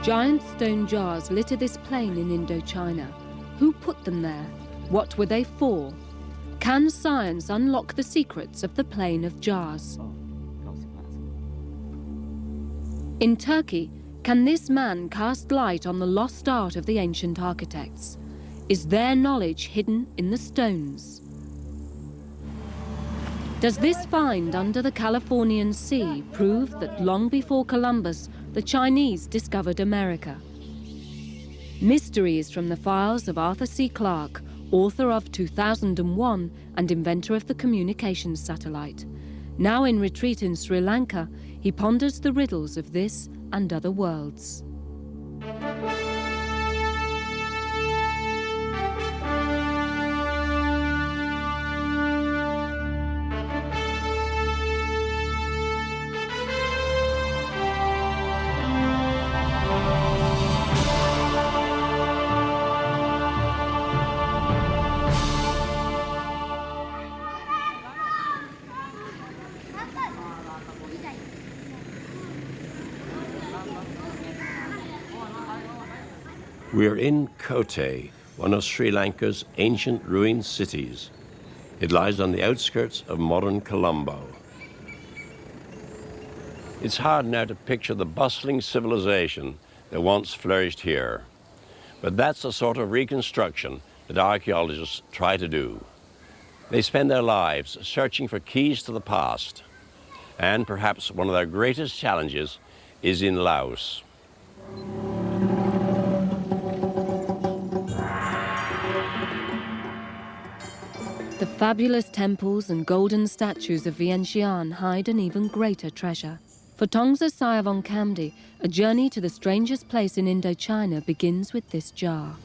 Giant stone jars litter this plain in Indochina. Who put them there? What were they for? Can science unlock the secrets of the Plain of Jars? In Turkey, can this man cast light on the lost art of the ancient architects? Is their knowledge hidden in the stones? Does this find under the Californian Sea prove that long before Columbus, the Chinese discovered America? Mysteries from the files of Arthur C. Clarke, author of 2001 and inventor of the communications satellite. Now in retreat in Sri Lanka, he ponders the riddles of this and other worlds. We're in Kotte, one of Sri Lanka's ancient ruined cities. It lies on the outskirts of modern Colombo. It's hard now to picture the bustling civilization that once flourished here. But that's the sort of reconstruction that archaeologists try to do. They spend their lives searching for keys to the past. And perhaps one of their greatest challenges is in Laos. The fabulous temples and golden statues of Vientiane hide an even greater treasure. For Tongsa Sayavatham, a journey to the strangest place in Indochina begins with this jar.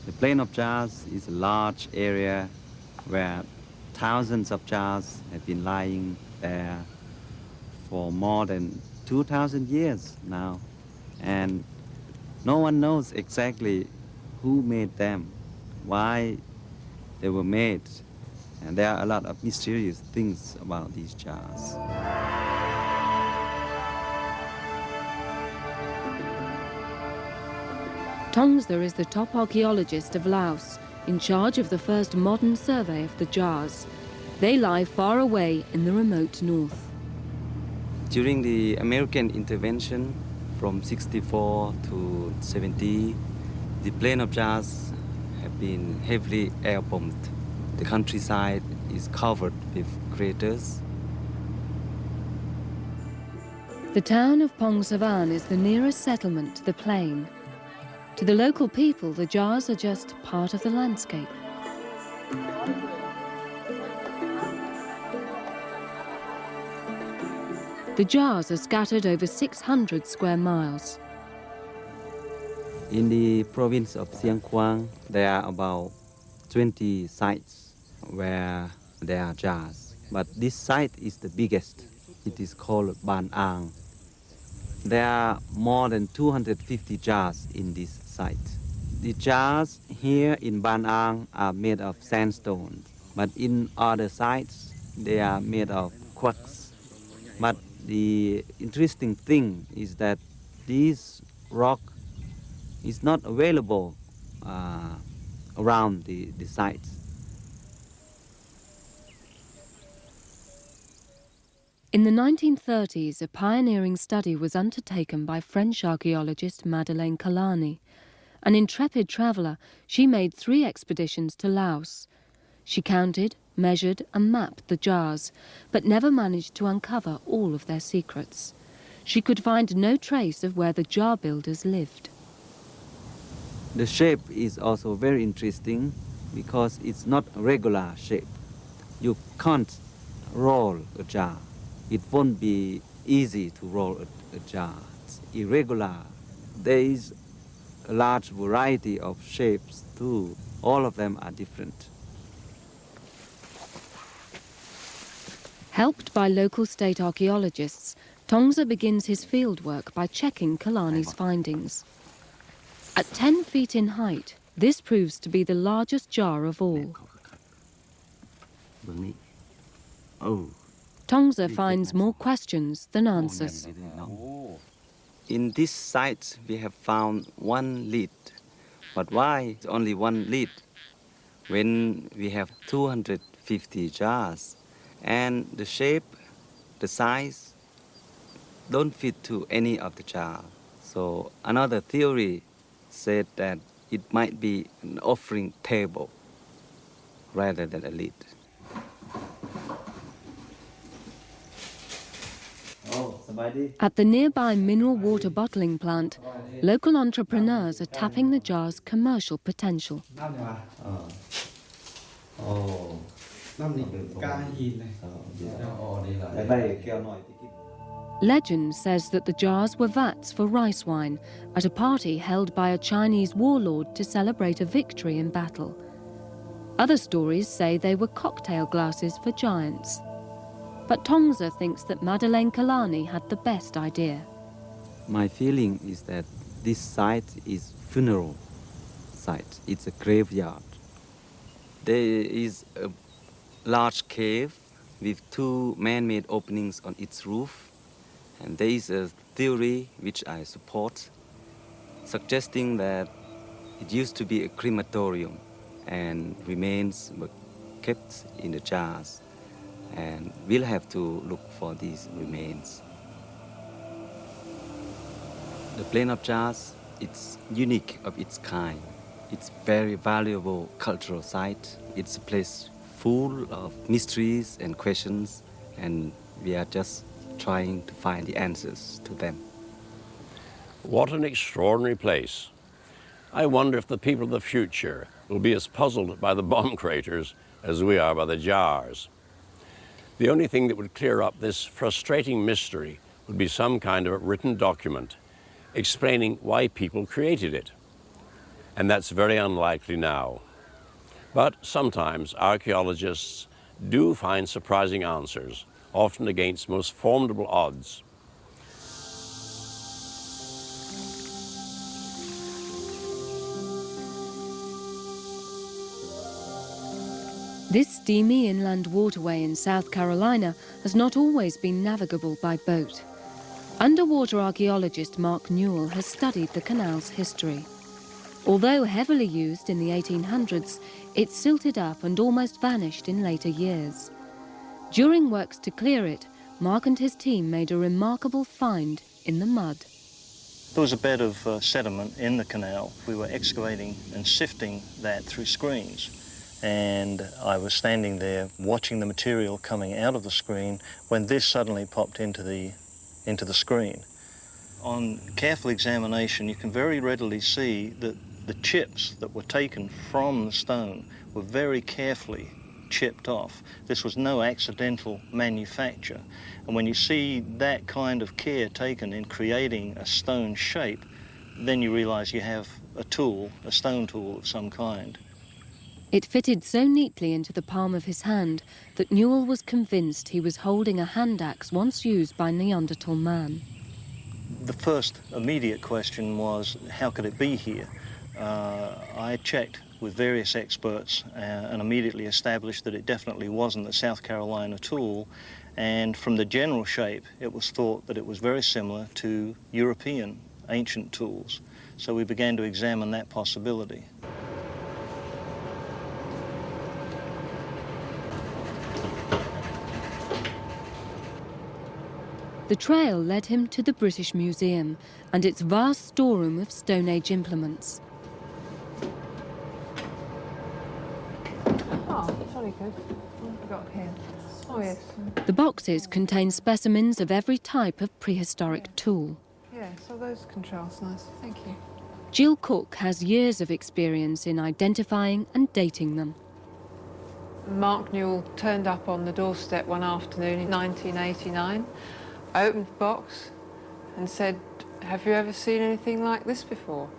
The Plain of Jars is a large area where thousands of jars have been lying there for more than 2,000 years now. And no one knows exactly who made them, why they were made. And there are a lot of mysterious things about these jars. Tongsa is the top archaeologist of Laos, in charge of the first modern survey of the jars. They lie far away in the remote north. During the American intervention from 64 to 70, the Plain of Jars have been heavily air-bombed. The countryside is covered with craters. The town of Pong Savan is the nearest settlement to the plain. To the local people, the jars are just part of the landscape. The jars are scattered over 600 square miles. In the province of Siang Khwaang, there are about 20 sites where there are jars. But this site is the biggest. It is called Ban Ang. There are more than 250 jars in this site. The jars here in Ban Ang are made of sandstone, but in other sites they are made of quartz. But the interesting thing is that this rock is not available around the sites. In the 1930s, a pioneering study was undertaken by French archaeologist Madeleine Kalani. An intrepid traveller, she made 3 expeditions to Laos. She counted, measured and mapped the jars, but never managed to uncover all of their secrets. She could find no trace of where the jar builders lived. The shape is also very interesting because it's not a regular shape. You can't roll a jar. It won't be easy to roll a jar. It's irregular. There is a large variety of shapes too. All of them are different. Helped by local state archaeologists, Tongsa begins his fieldwork by checking Kalani's findings. At 10 feet in height, this proves to be the largest jar of all. Tongsa finds more questions than answers. In this site, we have found one lid. But why only one lid when we have 250 jars? And the shape, the size, don't fit to any of the jar. So another theory said that it might be an offering table rather than a lid. At the nearby mineral water bottling plant, local entrepreneurs are tapping the jar's commercial potential. Legend says that the jars were vats for rice wine at a party held by a Chinese warlord to celebrate a victory in battle. Other stories say they were cocktail glasses for giants. But Tongsa thinks that Madeleine Kalani had the best idea. My feeling is that this site is funeral site. It's a graveyard. There is a large cave with two man-made openings on its roof. And there is a theory which I support, suggesting that it used to be a crematorium and remains were kept in the jars. And we'll have to look for these remains. The Plain of Jars, it's unique of its kind. It's very valuable cultural site. It's a place full of mysteries and questions, and we are just trying to find the answers to them. What an extraordinary place. I wonder if the people of the future will be as puzzled by the bomb craters as we are by the jars. The only thing that would clear up this frustrating mystery would be some kind of written document explaining why people created it. And that's very unlikely now. But sometimes archaeologists do find surprising answers, often against most formidable odds. This steamy inland waterway in South Carolina has not always been navigable by boat. Underwater archaeologist Mark Newell has studied the canal's history. Although heavily used in the 1800s, it silted up and almost vanished in later years. During works to clear it, Mark and his team made a remarkable find in the mud. There was a bed of sediment in the canal. We were excavating and sifting that through screens. And I was standing there watching the material coming out of the screen when this suddenly popped into the screen. On careful examination, you can very readily see that the chips that were taken from the stone were very carefully chipped off. This was no accidental manufacture. And when you see that kind of care taken in creating a stone shape, then you realize you have a tool, a stone tool of some kind. It fitted so neatly into the palm of his hand that Newell was convinced he was holding a hand axe once used by Neanderthal man. The first immediate question was, how could it be here? I checked with various experts and immediately established that it definitely wasn't a South Carolina tool, and from the general shape it was thought that it was very similar to European ancient tools. So we began to examine that possibility. The trail led him to the British Museum and its vast storeroom of Stone Age implements. Oh, sorry, good. I forgot here. Oh, yes. The boxes contain specimens of every type of prehistoric tool. Yeah, so those contrast nice. Thank you. Jill Cook has years of experience in identifying and dating them. Mark Newell turned up on the doorstep one afternoon in 1989, opened the box and said, "Have you ever seen anything like this before?"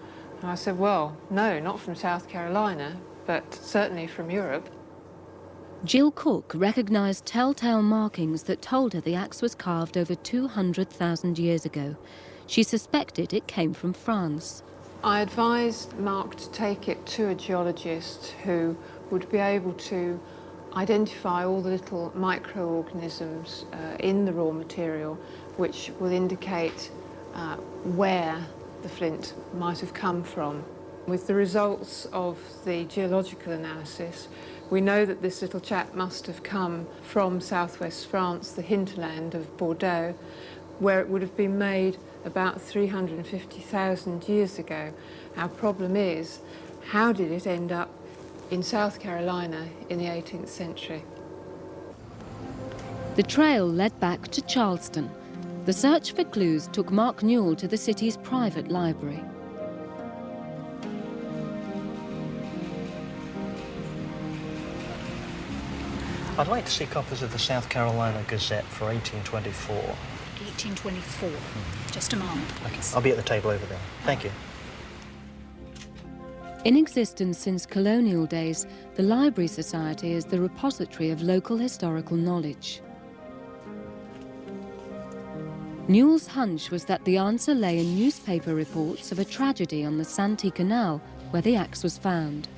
And I said, "Well, no, not from South Carolina, but certainly from Europe." Jill Cook recognised telltale markings that told her the axe was carved over 200,000 years ago. She suspected it came from France. I advised Mark to take it to a geologist who would be able to identify all the little microorganisms in the raw material which will indicate where the flint might have come from. With the results of the geological analysis, we know that this little chap must have come from southwest France, the hinterland of Bordeaux, where it would have been made about 350,000 years ago. Our problem is, how did it end up in South Carolina in the 18th century? The trail led back to Charleston. The search for clues took Mark Newell to the city's private library. I'd like to see copies of the South Carolina Gazette for 1824. 1824. Just a moment, please. I'll be at the table over there. Thank you. In existence since colonial days, the Library Society is the repository of local historical knowledge. Newell's hunch was that the answer lay in newspaper reports of a tragedy on the Santee Canal, where the axe was found.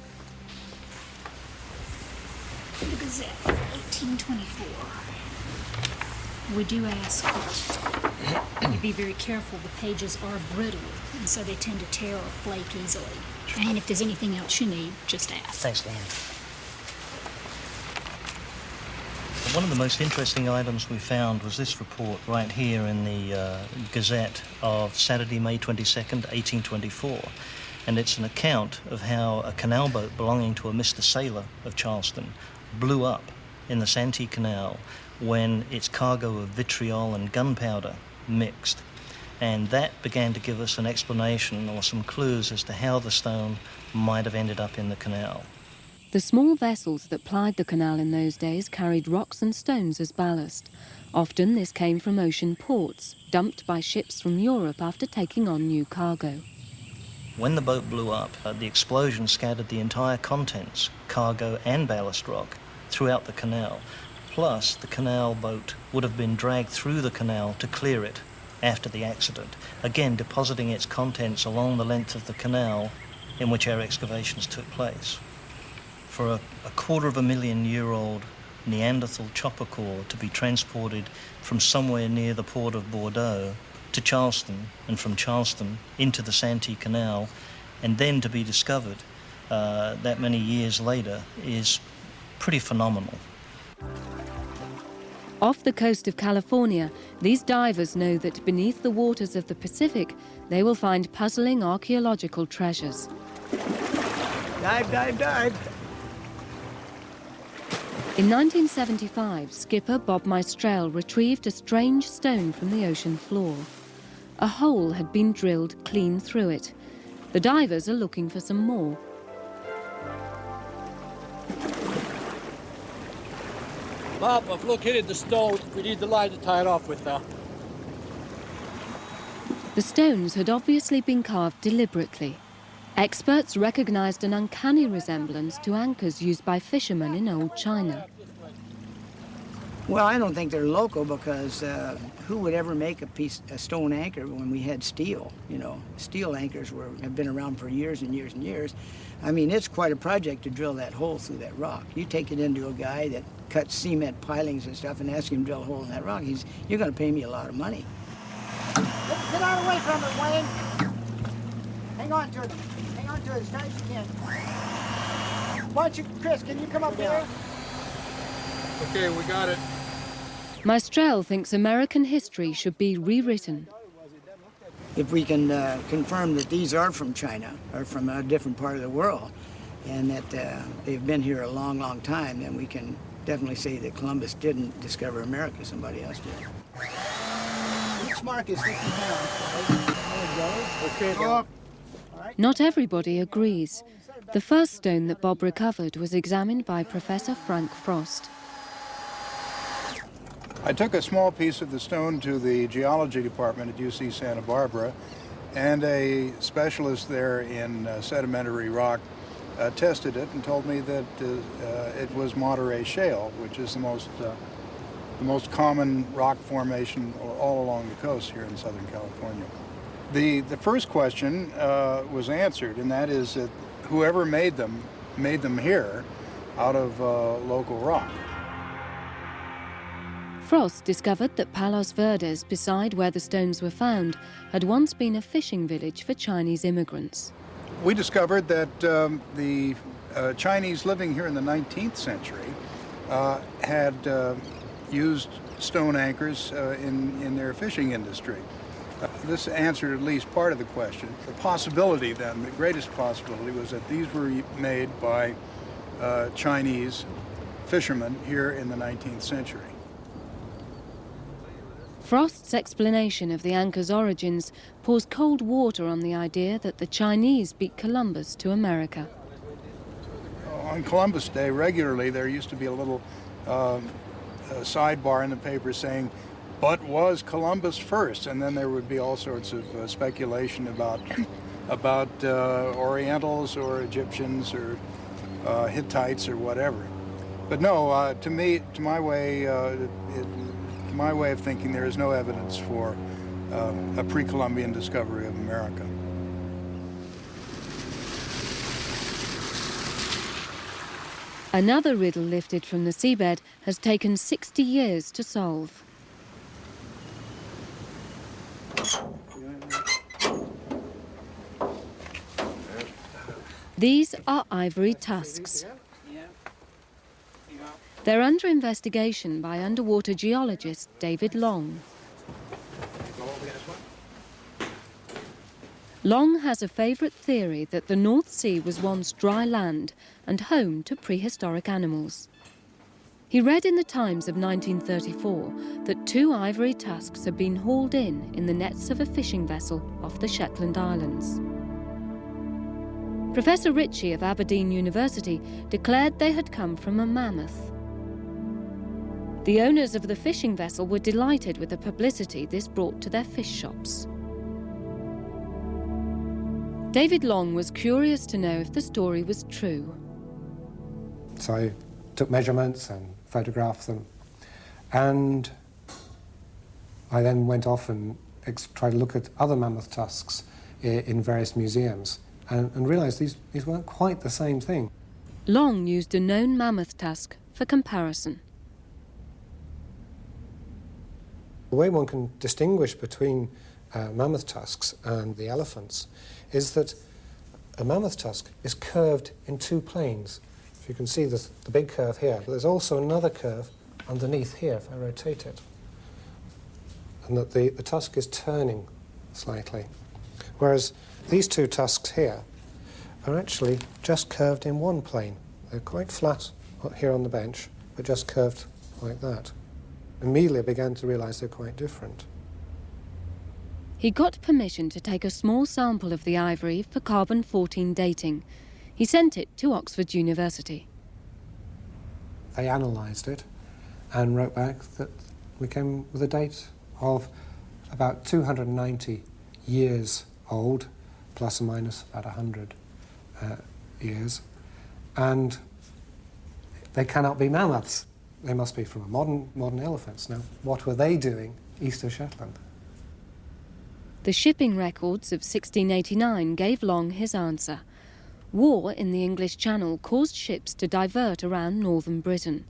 The Gazette, 1824. We do ask that you be very careful. The pages are brittle, and so they tend to tear or flake easily. And if there's anything else you need, just ask. Thanks, Dan. One of the most interesting items we found was this report right here in the Gazette of Saturday, May 22nd, 1824. And it's an account of how a canal boat belonging to a Mr. Sailor of Charleston blew up in the Santee Canal when its cargo of vitriol and gunpowder mixed. And that began to give us an explanation or some clues as to how the stone might have ended up in the canal. The small vessels that plied the canal in those days carried rocks and stones as ballast. Often this came from ocean ports, dumped by ships from Europe after taking on new cargo. When the boat blew up, the explosion scattered the entire contents, cargo and ballast rock, throughout the canal. Plus, the canal boat would have been dragged through the canal to clear it after the accident, again depositing its contents along the length of the canal in which our excavations took place. For a 250,000-year-old Neanderthal chopper core to be transported from somewhere near the port of Bordeaux to Charleston, and from Charleston into the Santee Canal, and then to be discovered that many years later is pretty phenomenal. Off the coast of California, these divers know that beneath the waters of the Pacific, they will find puzzling archaeological treasures. Dive, dive, dive. In 1975, skipper Bob Meistrel retrieved a strange stone from the ocean floor. A hole had been drilled clean through it. The divers are looking for some more. Bob, I've located the stone. We need the line to tie it off with now. The stones had obviously been carved deliberately. Experts recognized an uncanny resemblance to anchors used by fishermen in old China. Well, I don't think they're local because who would ever make a stone anchor when we had steel? You know, steel anchors have been around for years and years and years. I mean, it's quite a project to drill that hole through that rock. You take it into a guy that cuts cement pilings and stuff and ask him to drill a hole in that rock, you're going to pay me a lot of money. Get out away from it, Wayne. Hang on to it. Hang on to it as tight as you can. Why don't you, Chris, can you come up here? Okay, we got it. Meistrel thinks American history should be rewritten. If we can confirm that these are from China or from a different part of the world and that they've been here a long, long time, then we can definitely say that Columbus didn't discover America, somebody else did. Each mark is 50 pounds. There you go. Okay, Bob. Not everybody agrees. The first stone that Bob recovered was examined by Professor Frank Frost. I took a small piece of the stone to the geology department at UC Santa Barbara, and a specialist there in sedimentary rock tested it and told me that it was Monterey Shale, which is the most common rock formation all along the coast here in Southern California. The first question was answered, and that is that whoever made them here out of local rock. Frost discovered that Palos Verdes, beside where the stones were found, had once been a fishing village for Chinese immigrants. We discovered that the Chinese living here in the 19th century had used stone anchors in their fishing industry. This answered at least part of the question. The possibility then, the greatest possibility, was that these were made by Chinese fishermen here in the 19th century. Frost's explanation of the anchor's origins pours cold water on the idea that the Chinese beat Columbus to America. On Columbus Day, regularly, there used to be a little sidebar in the paper saying, "But was Columbus first?" And then there would be all sorts of speculation about Orientals or Egyptians or Hittites or whatever. But no, to me, to my way of thinking, there is no evidence for a pre-Columbian discovery of America. Another riddle lifted from the seabed has taken 60 years to solve. These are ivory tusks. They're under investigation by underwater geologist David Long. Long has a favourite theory that the North Sea was once dry land and home to prehistoric animals. He read in the Times of 1934 that 2 ivory tusks had been hauled in the nets of a fishing vessel off the Shetland Islands. Professor Ritchie of Aberdeen University declared they had come from a mammoth. The owners of the fishing vessel were delighted with the publicity this brought to their fish shops. David Long was curious to know if the story was true. So I took measurements and photographed them, and I then went off and tried to look at other mammoth tusks in various museums and realised these weren't quite the same thing. Long used a known mammoth tusk for comparison. The way one can distinguish between mammoth tusks and the elephants is that a mammoth tusk is curved in 2 planes. If you can see the big curve here, but there's also another curve underneath here if I rotate it. And that the tusk is turning slightly. Whereas these 2 tusks here are actually just curved in 1 plane. They're quite flat here on the bench, but just curved like that. Immediately I began to realise they're quite different. He got permission to take a small sample of the ivory for carbon-14 dating. He sent it to Oxford University. They analysed it and wrote back that we came with a date of about 290 years old, plus or minus about 100 years, and they cannot be mammoths. They must be from a modern elephants. Now, what were they doing east of Shetland? The shipping records of 1689 gave Long his answer. War in the English Channel caused ships to divert around northern Britain.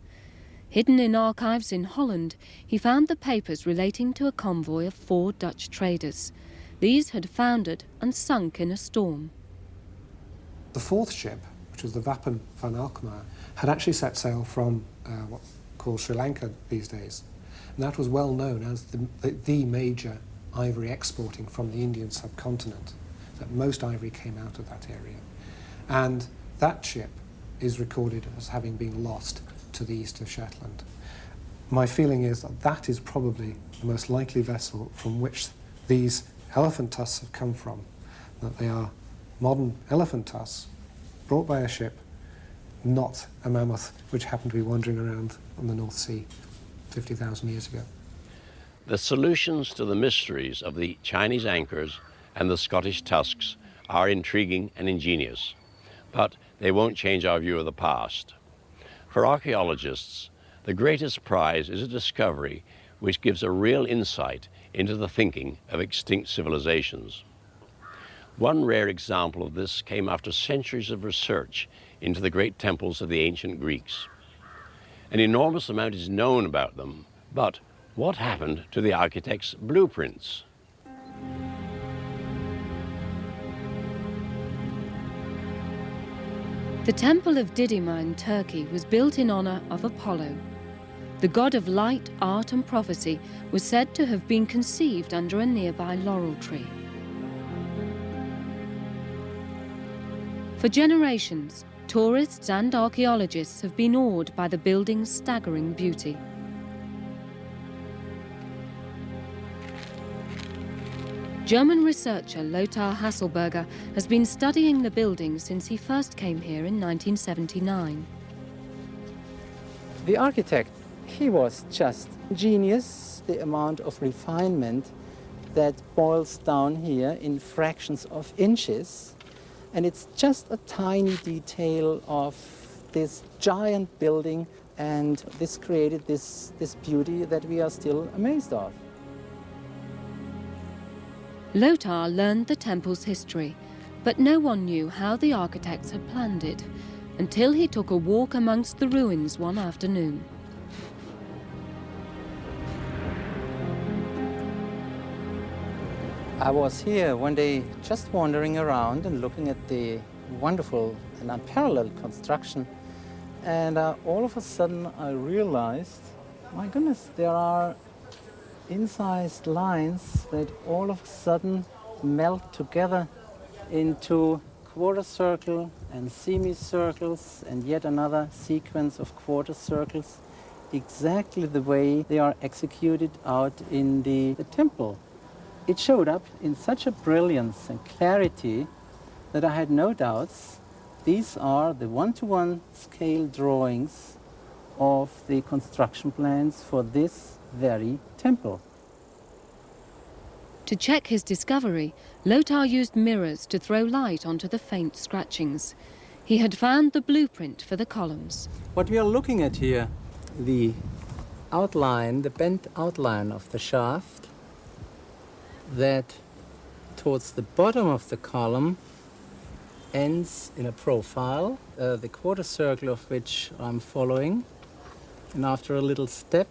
Hidden in archives in Holland, he found the papers relating to a convoy of 4 Dutch traders. These had foundered and sunk in a storm. The 4th ship, which was the Wapen van Alkmaar, had actually set sail from what's called Sri Lanka these days. And that was well known as the major ivory exporting from the Indian subcontinent, that most ivory came out of that area. And that ship is recorded as having been lost to the east of Shetland. My feeling is that that is probably the most likely vessel from which these elephant tusks have come from, that they are modern elephant tusks brought by a ship, not a mammoth which happened to be wandering around on the North Sea 50,000 years ago. The solutions to the mysteries of the Chinese anchors and the Scottish tusks are intriguing and ingenious, but they won't change our view of the past. For archaeologists, the greatest prize is a discovery which gives a real insight into the thinking of extinct civilizations. One rare example of this came after centuries of research into the great temples of the ancient Greeks. An enormous amount is known about them, but What happened to the architect's blueprints? The Temple of Didyma in Turkey was built in honor of Apollo. The god of light, art and prophecy was said to have been conceived under a nearby laurel tree. For generations, tourists and archaeologists have been awed by the building's staggering beauty. German researcher Lothar Hasselberger has been studying the building since he first came here in 1979. The architect, he was just genius, the amount of refinement that boils down here in fractions of inches. And it's just a tiny detail of this giant building, and this created this beauty that we are still amazed of. Lothar learned the temple's history, but no one knew how the architects had planned it, until he took a walk amongst the ruins one afternoon. I was here one day just wandering around and looking at the wonderful and unparalleled construction, and all of a sudden I realized, my goodness, there are incised lines that all of a sudden melt together into quarter circle and semicircles and yet another sequence of quarter circles, exactly the way they are executed out in the temple. It showed up in such a brilliance and clarity that I had no doubts these are the one-to-one scale drawings of the construction plans for this very temple. To check his discovery, Lothar used mirrors to throw light onto the faint scratchings. He had found the blueprint for the columns. What we are looking at here, the outline, the bent outline of the shaft, that towards the bottom of the column ends in a profile, the quarter circle of which I'm following. And after a little step,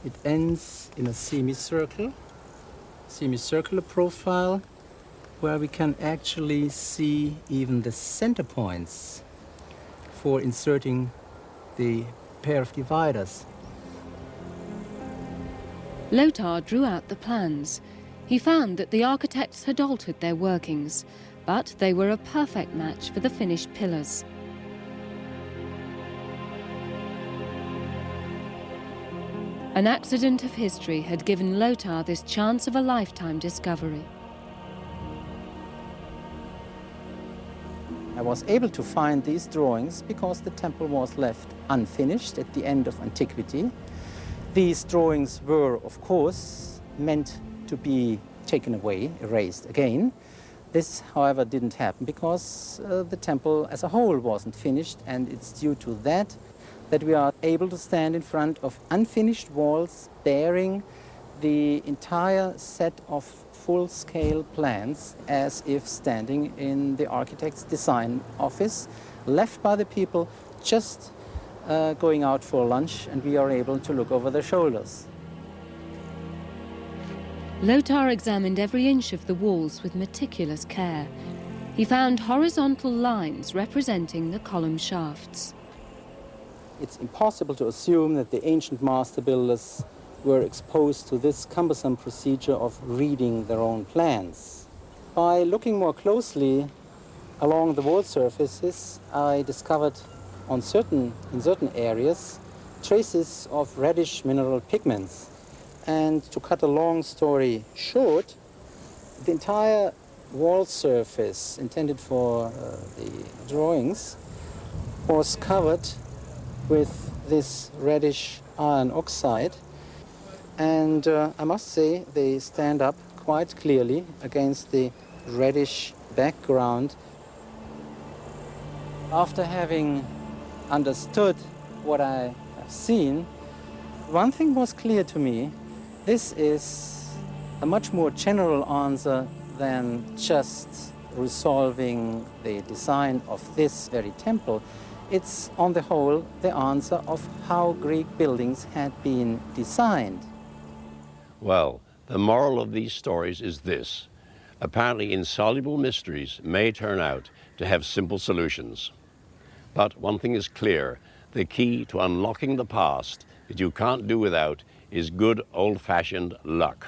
it ends in a semicircular profile, where we can actually see even the center points for inserting the pair of dividers. Lothar drew out the plans. He found that the architects had altered their workings, but they were a perfect match for the finished pillars. An accident of history had given Lothar this chance of a lifetime discovery. I was able to find these drawings because the temple was left unfinished at the end of antiquity. These drawings were, of course, meant to be taken away, erased again. This, however, didn't happen because the temple as a whole wasn't finished, and it's due to that we are able to stand in front of unfinished walls bearing the entire set of full-scale plans as if standing in the architect's design office, left by the people just going out for lunch, and we are able to look over their shoulders. Lothar examined every inch of the walls with meticulous care. He found horizontal lines representing the column shafts. It's impossible to assume that the ancient master builders were exposed to this cumbersome procedure of reading their own plans. By looking more closely along the wall surfaces, I discovered in certain areas traces of reddish mineral pigments. And to cut a long story short, the entire wall surface intended for the drawings was covered with this reddish iron oxide, and I must say they stand up quite clearly against the reddish background. After having understood what I have seen, one thing was clear to me: this is a much more general answer than just resolving the design of this very temple. It's, on the whole, the answer of how Greek buildings had been designed. Well, the moral of these stories is this. Apparently insoluble mysteries may turn out to have simple solutions. But one thing is clear, the key to unlocking the past that you can't do without is good old-fashioned luck.